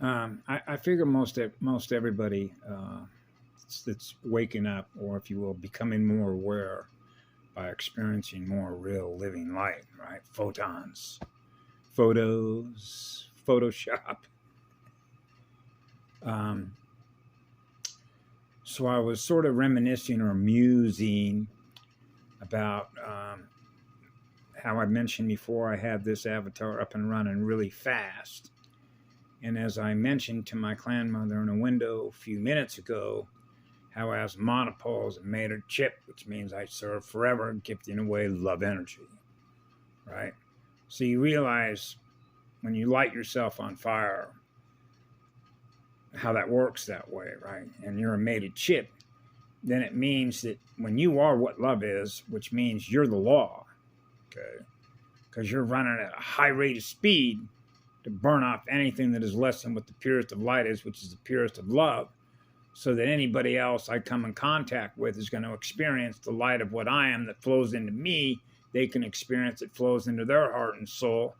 I figure most everybody that's waking up, or if you will, becoming more aware by experiencing more real living light, right? Photons, photos, Photoshop. Um, so I was sort of reminiscing or musing about how I mentioned before I had this avatar up and running really fast. And as I mentioned to my clan mother in a window a few minutes ago, how as monopole is a mated chip, which means I serve forever, gifting away love energy, right? So you realize when you light yourself on fire, how that works that way, right? And you're a mated chip, then it means that when you are what love is, which means you're the law, okay? Because you're running at a high rate of speed to burn off anything that is less than what the purest of light is, which is the purest of love, so that anybody else I come in contact with is going to experience the light of what I am that flows into me. They can experience it flows into their heart and soul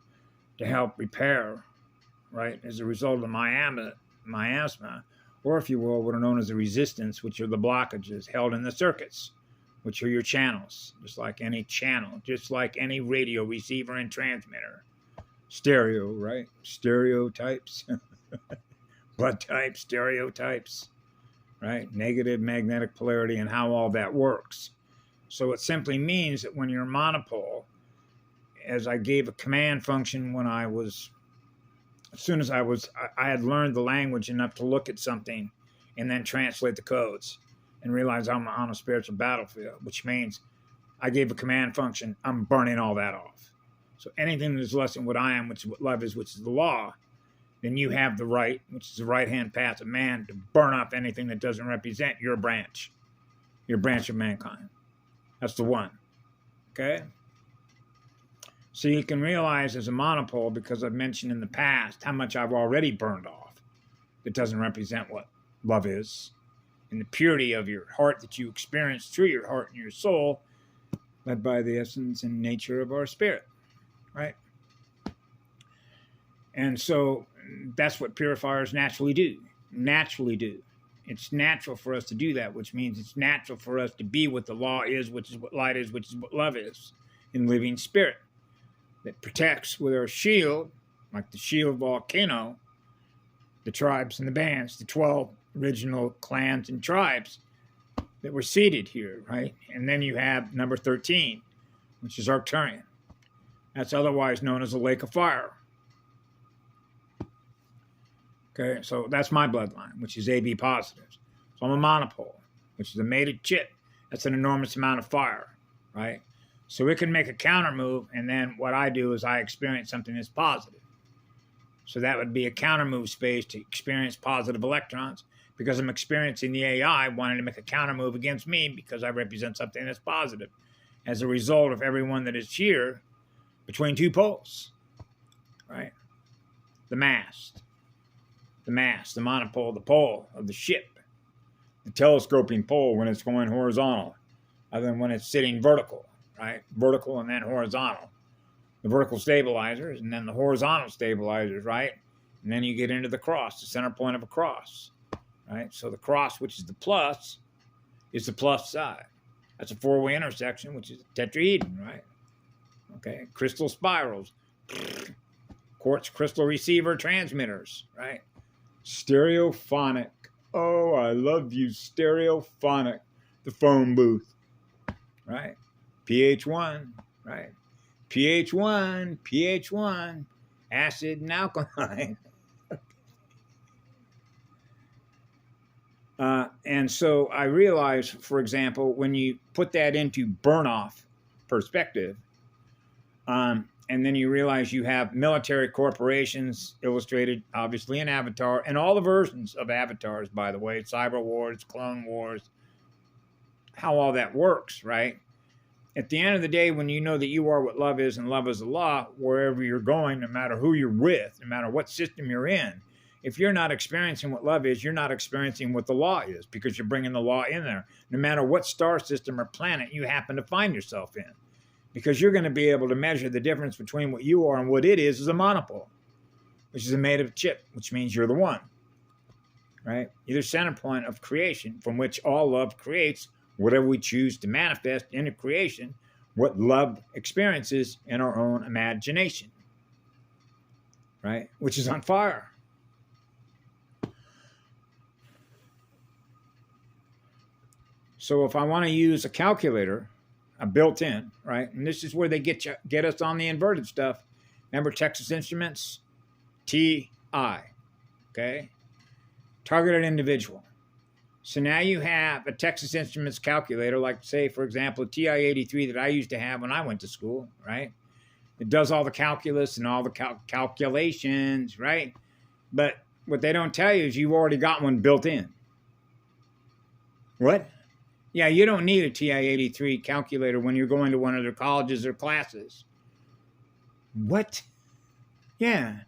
to help repair, right, as a result of my asthma, or if you will, what are known as the resistance, which are the blockages held in the circuits, which are your channels, just like any channel, just like any radio receiver and transmitter. Stereo, right? Stereotypes, blood types, stereotypes, right? Negative magnetic polarity and how all that works. So it simply means that when you're monopole, as I gave a command function when I had learned the language enough to look at something and then translate the codes and realize I'm on a spiritual battlefield, which means I gave a command function, I'm burning all that off. So anything that is less than what I am, which is what love is, which is the law, then you have the right, which is the right-hand path of man, to burn off anything that doesn't represent your branch of mankind. That's the one, okay? So you can realize as a monopole, because I've mentioned in the past how much I've already burned off that doesn't represent what love is, and the purity of your heart that you experience through your heart and your soul, led by the essence and nature of our spirit, right? And so that's what purifiers naturally do. It's natural for us to do that, which means it's natural for us to be what the law is, which is what light is, which is what love is, in living spirit that protects with our shield, like the shield volcano, the tribes and the bands, the 12 original clans and tribes that were seated here, right? And then you have number 13, which is Arcturian. That's otherwise known as the Lake of Fire. Okay, so that's my bloodline, which is AB positives. So I'm a monopole, which is a mated chip. That's an enormous amount of fire, right? So it can make a counter move, and then what I do is I experience something that's positive. So that would be a counter move space to experience positive electrons, because I'm experiencing the AI wanting to make a counter move against me because I represent something that's positive. As a result of everyone that is here between two poles, right? The mast, the monopole, the pole of the ship, the telescoping pole when it's going horizontal, other than when it's sitting vertical, right? Vertical and then horizontal. The vertical stabilizers and then the horizontal stabilizers, right? And then you get into the cross, the center point of a cross, right? So the cross, which is the plus, is the plus side. That's a four-way intersection, which is a tetrahedron, right? Okay, crystal spirals, quartz crystal receiver transmitters, right? Stereophonic. Oh, I love you, stereophonic. The phone booth, right? pH1, right? pH1, acid and alkaline. And so I realize, for example, when you put that into burn-off perspective, and then you realize you have military corporations illustrated, obviously, in Avatar, and all the versions of Avatars, by the way, Cyber Wars, Clone Wars, how all that works, right? At the end of the day, when you know that you are what love is and love is the law, wherever you're going, no matter who you're with, no matter what system you're in, if you're not experiencing what love is, you're not experiencing what the law is, because you're bringing the law in there, no matter what star system or planet you happen to find yourself in, because you're going to be able to measure the difference between what you are and what it is as a monopole. which is made of chip, which means you're the one, right? You're the center point of creation from which all love creates whatever we choose to manifest into creation, what love experiences in our own imagination, right? Which is on fire. So if I want to use a calculator, a built-in, right? And this is where they get us on the inverted stuff. Remember Texas Instruments? TI, okay? Targeted individual. So now you have a Texas Instruments calculator, like say, for example, a TI-83 that I used to have when I went to school, right? It does all the calculus and all the calculations, right? But what they don't tell you is you've already got one built in. What? Yeah, you don't need a TI-83 calculator when you're going to one of their colleges or classes. What? Yeah.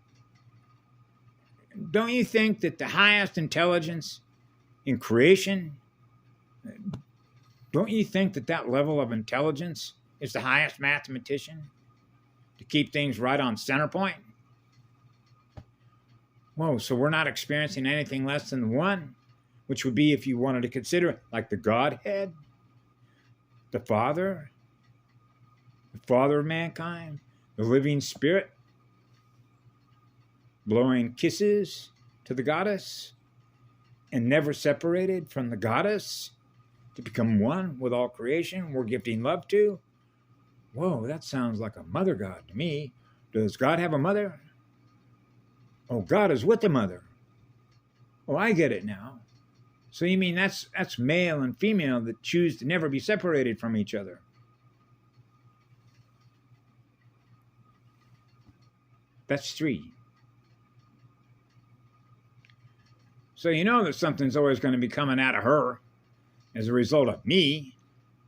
Don't you think that the highest intelligence in creation, don't you think that that level of intelligence is the highest mathematician to keep things right on center point? Whoa, so we're not experiencing anything less than the one, which would be, if you wanted to consider it, like the Godhead, the Father of mankind, the living Spirit, blowing kisses to the goddess and never separated from the goddess to become one with all creation we're gifting love to. Whoa, that sounds like a mother god to me. Does God have a mother? Oh, God is with the mother. Oh, I get it now. So you mean that's male and female that choose to never be separated from each other. That's 3. So you know that something's always going to be coming out of her as a result of me,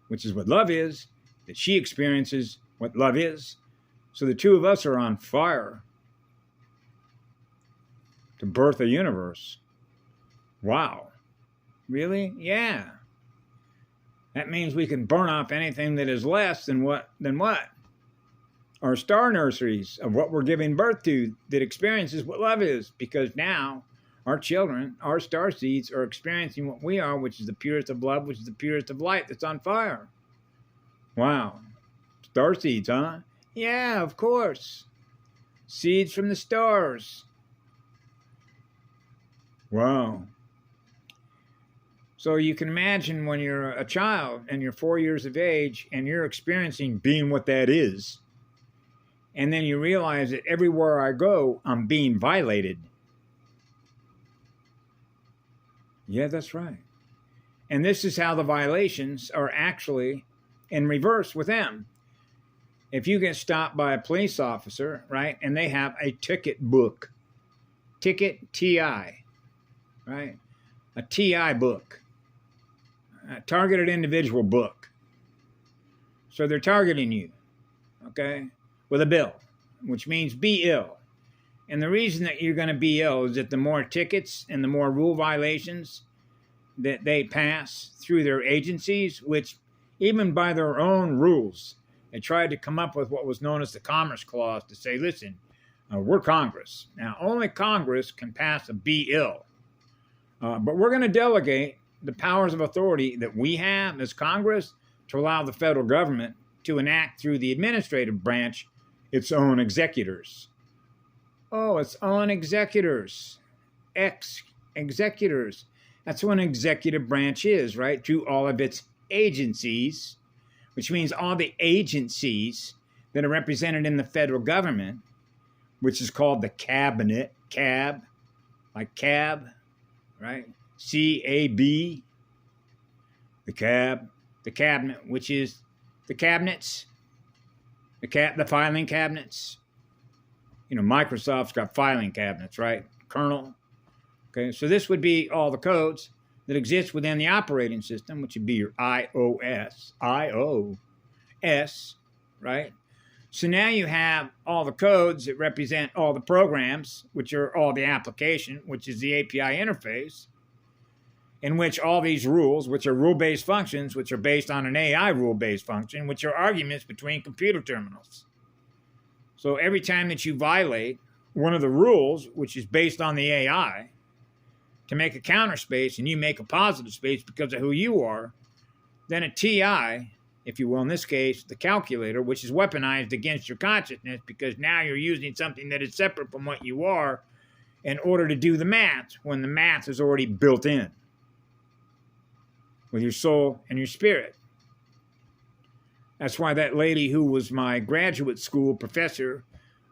which is what love is, that she experiences what love is. So the two of us are on fire to birth a universe. Wow. Really? Yeah. That means we can burn off anything that is less than what? Our star nurseries of what we're giving birth to that experiences what love is, because now our children, our star seeds, are experiencing what we are, which is the purest of love, which is the purest of light that's on fire. Wow. Star seeds, huh? Yeah, of course. Seeds from the stars. Wow. So you can imagine when you're a child and you're 4 years of age and you're experiencing being what that is, and then you realize that everywhere I go, I'm being violated. Yeah, that's right. And this is how the violations are actually in reverse with them. If you get stopped by a police officer, right, and they have a ticket book, ticket TI, right, a TI book, a targeted individual book. So they're targeting you, okay, with a bill, which means be ill. And the reason that you're going to be ill is that the more tickets and the more rule violations that they pass through their agencies, which even by their own rules, they tried to come up with what was known as the Commerce Clause to say, listen, we're Congress. Now, only Congress can pass a be ill. But we're going to delegate the powers of authority that we have as Congress to allow the federal government to enact through the administrative branch its own executors. Oh, its own executors. Executors. That's what an executive branch is, right? Through all of its agencies, which means all the agencies that are represented in the federal government, which is called the cabinet, like cab, right? CAB, the cabinet, which is the cabinets, the filing cabinets. You know, Microsoft's got filing cabinets, right? Kernel. Okay, so this would be all the codes that exist within the operating system, which would be your iOS, right? So now you have all the codes that represent all the programs, which are all the application, which is the API interface, in which all these rules, which are rule-based functions, which are based on an AI rule-based function, which are arguments between computer terminals. So every time that you violate one of the rules, which is based on the AI, to make a counter space, and you make a positive space because of who you are, then a TI, if you will, in this case, the calculator, which is weaponized against your consciousness because now you're using something that is separate from what you are in order to do the math, when the math is already built in with your soul and your spirit. That's why that lady who was my graduate school professor,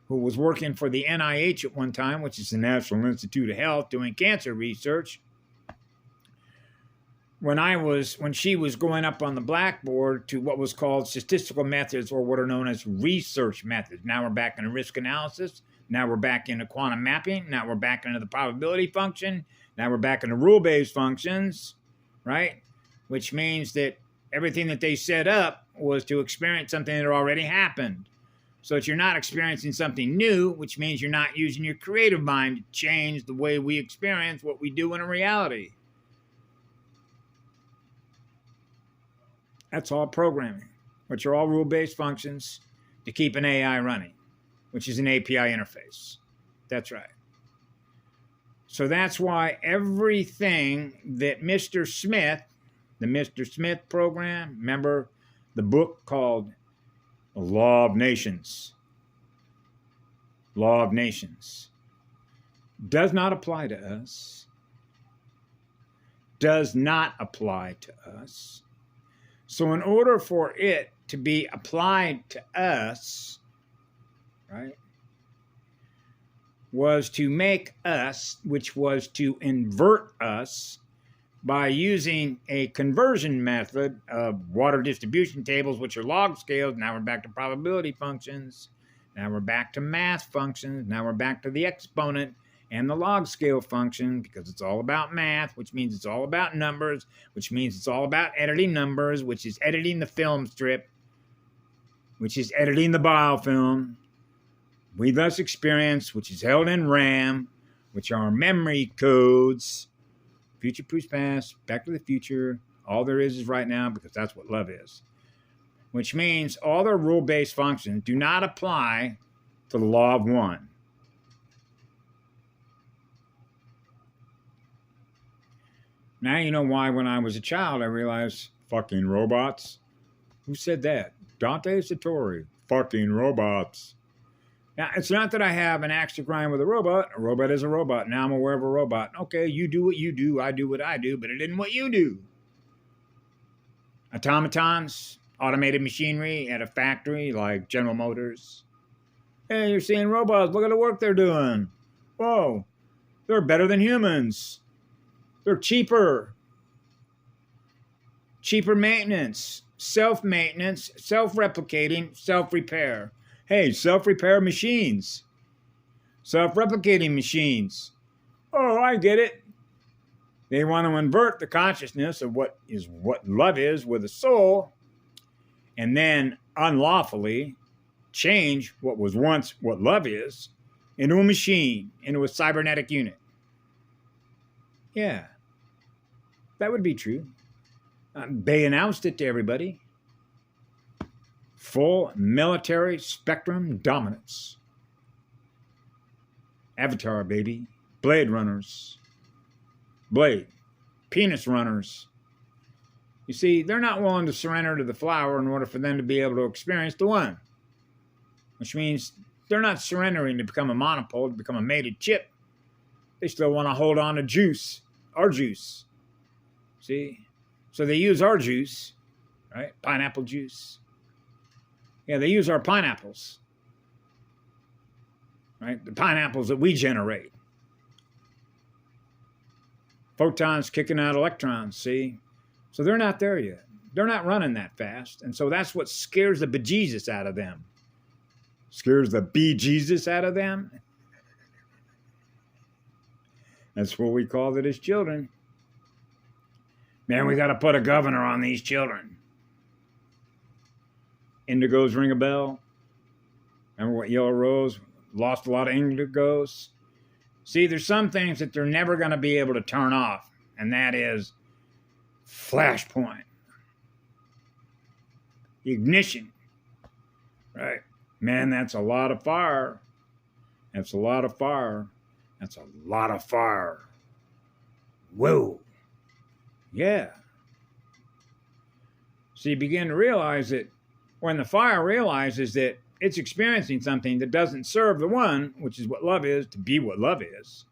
who was working for the NIH at one time, which is the National Institute of Health, doing cancer research, when she was going up on the blackboard to what was called statistical methods, or what are known as research methods. Now we're back into risk analysis. Now we're back into quantum mapping. Now we're back into the probability function. Now we're back into rule-based functions, right? Which means that everything that they set up was to experience something that already happened. So that you're not experiencing something new, which means you're not using your creative mind to change the way we experience what we do in a reality. That's all programming, which are all rule-based functions to keep an AI running, which is an API interface. That's right. So that's why everything that Mr. Smith, the Mr. Smith program, remember the book called The Law of Nations, Law of Nations, does not apply to us, does not apply to us. So in order for it to be applied to us, right, was to make us, which was to invert us by using a conversion method of water distribution tables, which are log scales. Now we're back to probability functions. Now we're back to math functions. Now we're back to the exponent and the log scale function, because it's all about math, which means it's all about numbers, which means it's all about editing numbers, which is editing the film strip, which is editing the biofilm. We thus experience, which is held in RAM, which are memory codes, future proofs past, back to the future. All there is right now, because that's what love is. Which means all their rule-based functions do not apply to the law of one. Now you know why when I was a child I realized, fucking robots. Who said that? Dante Satori. Fucking robots. Now, it's not that I have an axe to grind with a robot. A robot is a robot. Now I'm aware of a robot. Okay, you do what you do, I do what I do, but it isn't what you do. Automatons, automated machinery at a factory like General Motors. Hey, you're seeing robots. Look at the work they're doing. Whoa, they're better than humans. They're cheaper. Cheaper maintenance, self-maintenance, self-replicating, self-repair. Hey, self-repair machines. Self-replicating machines. Oh, I get it. They want to invert the consciousness of what love is with a soul, and then unlawfully change what was once what love is into a machine, into a cybernetic unit. Yeah, that would be true. They announced it to everybody. Full military spectrum dominance. Avatar, baby. Blade runners. Blade. Penis runners. You see, they're not willing to surrender to the flower in order for them to be able to experience the one. Which means they're not surrendering to become a monopole, to become a mated chip. They still want to hold on to juice. Our juice. See? So they use our juice, right? Pineapple juice. Yeah, they use our pineapples, right? The pineapples that we generate. Photons kicking out electrons, see? So they're not there yet. They're not running that fast. And so that's what scares the bejesus out of them. Scares the bejesus out of them? That's what we called it as children. Man, we got to put a governor on these children. Indigos ring a bell. Remember what Yellow Rose lost a lot of indigos? See, there's some things that they're never going to be able to turn off, and that is flashpoint. Ignition. Right? Man, that's a lot of fire. That's a lot of fire. That's a lot of fire. Whoa. Yeah. So you begin to realize that when the fire realizes that it's experiencing something that doesn't serve the one, which is what love is, to be what love is,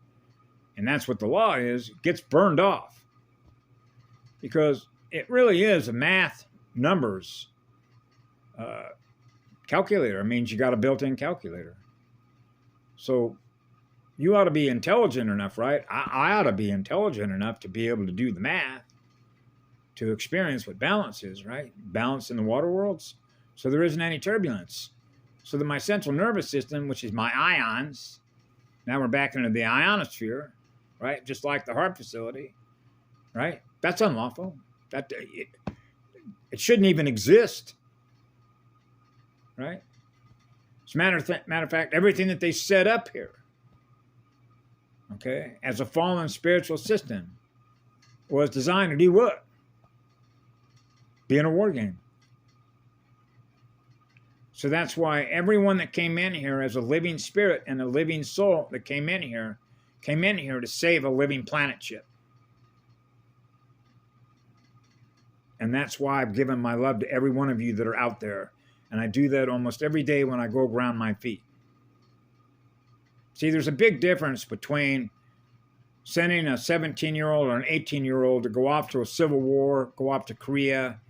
and that's what the law is, it gets burned off. Because it really is a math numbers calculator. It means you got a built-in calculator. So you ought to be intelligent enough, right? I ought to be intelligent enough to be able to do the math, to experience what balance is, right? Balance in the water worlds. So there isn't any turbulence. So that my central nervous system, which is my ions, now we're back into the ionosphere, right? Just like the heart facility, right? That's unlawful. It shouldn't even exist, right? As a matter of fact, everything that they set up here, okay, as a fallen spiritual system, was designed to do what? Be in a war game. So that's why everyone that came in here as a living spirit and a living soul that came in here to save a living planet ship. And that's why I've given my love to every one of you that are out there. And I do that almost every day when I go ground my feet. See, there's a big difference between sending a 17-year-old or an 18-year-old to go off to a civil war, go off to Korea,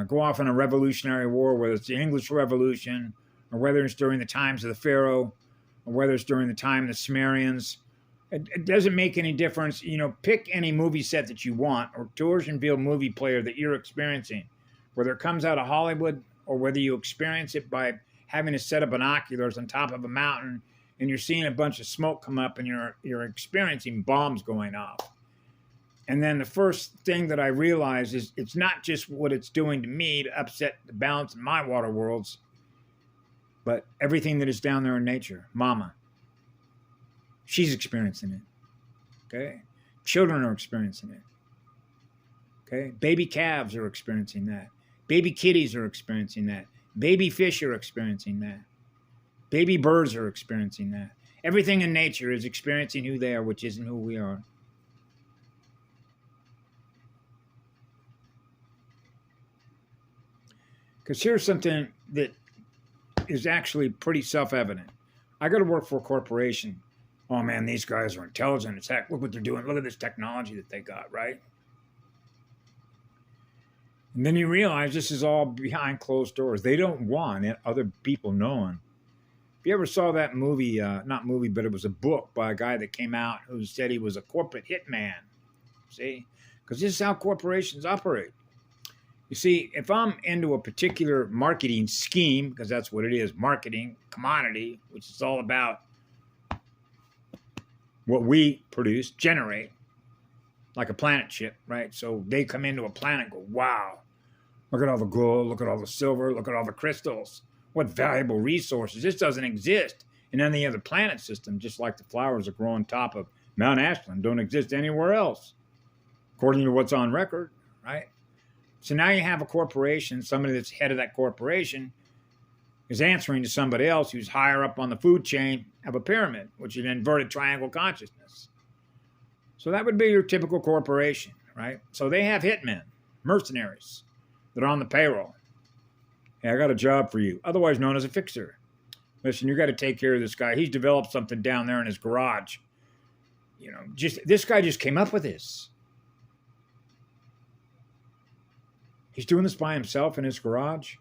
go off in a revolutionary war, whether it's the English Revolution, or whether it's during the times of the Pharaoh, or whether it's during the time of the Sumerians. It doesn't make any difference. You know, pick any movie set that you want, or torsion field movie player that you're experiencing, whether it comes out of Hollywood or whether you experience it by having a set of binoculars on top of a mountain and you're seeing a bunch of smoke come up and you're experiencing bombs going off. And then the first thing that I realize is it's not just what it's doing to me to upset the balance in my water worlds, but everything that is down there in nature. Mama, she's experiencing it. Okay? Children are experiencing it. Okay? Baby calves are experiencing that. Baby kitties are experiencing that. Baby fish are experiencing that. Baby birds are experiencing that. Everything in nature is experiencing who they are, which isn't who we are. Because here's something that is actually pretty self-evident. I go to work for a corporation. Oh man, these guys are intelligent as heck. Look what they're doing. Look at this technology that they got, right? And then you realize this is all behind closed doors. They don't want other people knowing. If you ever saw that movie, not movie, but it was a book by a guy that came out who said he was a corporate hitman. See? Because this is how corporations operate. You see, if I'm into a particular marketing scheme, because that's what it is, marketing, commodity, which is all about what we produce, generate, like a planet ship, right? So they come into a planet and go, wow, look at all the gold, look at all the silver, look at all the crystals. What valuable resources. This doesn't exist in any other planet system, just like the flowers that grow on top of Mount Ashland don't exist anywhere else, according to what's on record, right? So now you have a corporation, somebody that's head of that corporation is answering to somebody else who's higher up on the food chain of a pyramid, which is an inverted triangle consciousness. So that would be your typical corporation, right? So they have hitmen, mercenaries, that are on the payroll. Hey, I got a job for you, otherwise known as a fixer. Listen, you got to take care of this guy. He's developed something down there in his garage. You know, this guy just came up with this. He's doing this by himself in his garage?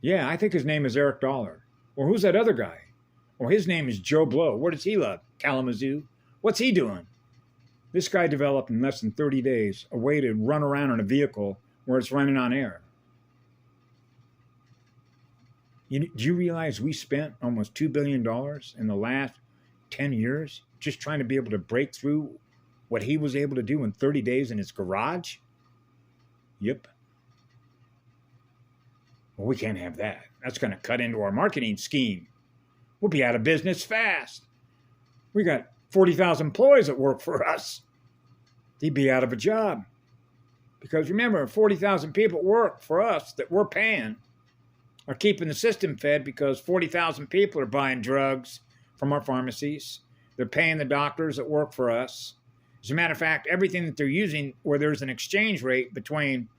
Yeah, I think his name is Eric Dollar. Or who's that other guy? Or his name is Joe Blow. Where does he live? Kalamazoo. What's he doing? This guy developed in less than 30 days a way to run around in a vehicle where it's running on air. Do you realize we spent almost $2 billion in the last 10 years just trying to be able to break through what he was able to do in 30 days in his garage? Yep. Well, we can't have that. That's going to cut into our marketing scheme. We'll be out of business fast. We got 40,000 employees that work for us. They'd be out of a job. Because remember, 40,000 people work for us that we're paying are keeping the system fed because 40,000 people are buying drugs, from our pharmacies. They're paying the doctors that work for us. As a matter of fact, everything that they're using where there's an exchange rate between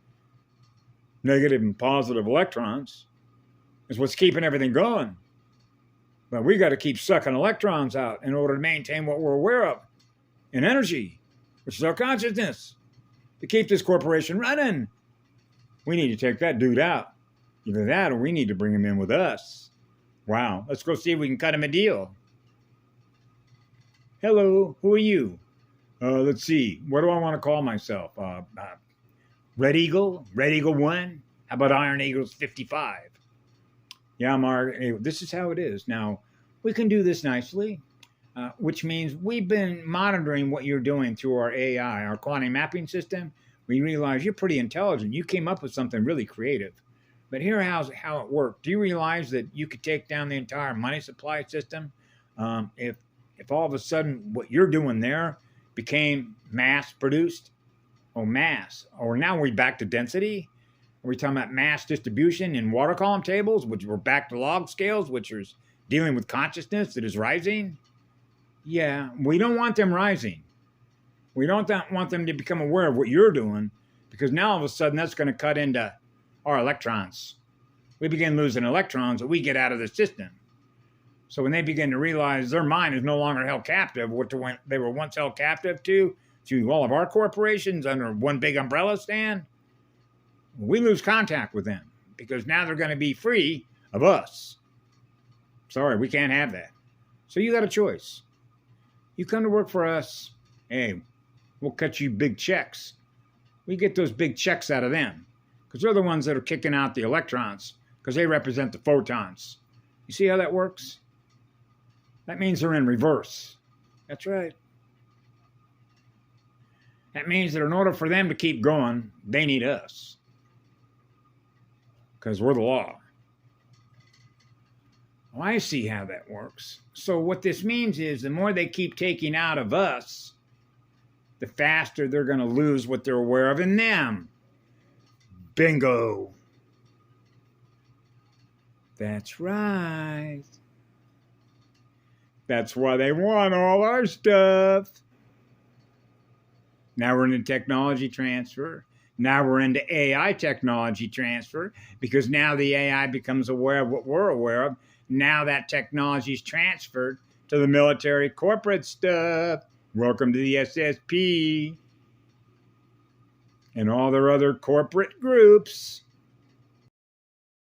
negative and positive electrons is what's keeping everything going. But we got to keep sucking electrons out in order to maintain what we're aware of in energy, which is our consciousness, to keep this corporation running. We need to take that dude out. Either that or we need to bring him in with us. Wow, let's go see if we can cut him a deal. Hello, who are you? Let's see, what do I want to call myself? Red Eagle? Red Eagle 1? How about Iron Eagles 55? Yeah, Mark, this is how it is. Now, we can do this nicely, which means we've been monitoring what you're doing through our AI, our quantum mapping system. We realize you're pretty intelligent. You came up with something really creative. But here's how it worked. Do you realize that you could take down the entire money supply system if all of a sudden what you're doing there became mass produced? Oh, mass. Or now we're back to density? Are we talking about mass distribution in water column tables, which we're back to log scales, which is dealing with consciousness that is rising? Yeah, we don't want them rising. We don't want them to become aware of what you're doing, because now all of a sudden that's going to cut into our electrons. We begin losing electrons that we get out of the system. So when they begin to realize their mind is no longer held captive, what they were once held captive to all of our corporations under one big umbrella stand, we lose contact with them because now they're going to be free of us. Sorry, we can't have that. So you got a choice. You come to work for us, hey, we'll cut you big checks. We get those big checks out of them because they're the ones that are kicking out the electrons because they represent the photons. You see how that works? That means they're in reverse. That's right. That means that in order for them to keep going, they need us. Because we're the law. Well, I see how that works. So what this means is the more they keep taking out of us, the faster they're going to lose what they're aware of in them. Bingo. That's right. That's why they want all our stuff. Now we're into technology transfer. Now we're into AI technology transfer because now the AI becomes aware of what we're aware of. Now that technology is transferred to the military corporate stuff. Welcome to the SSP and all their other corporate groups.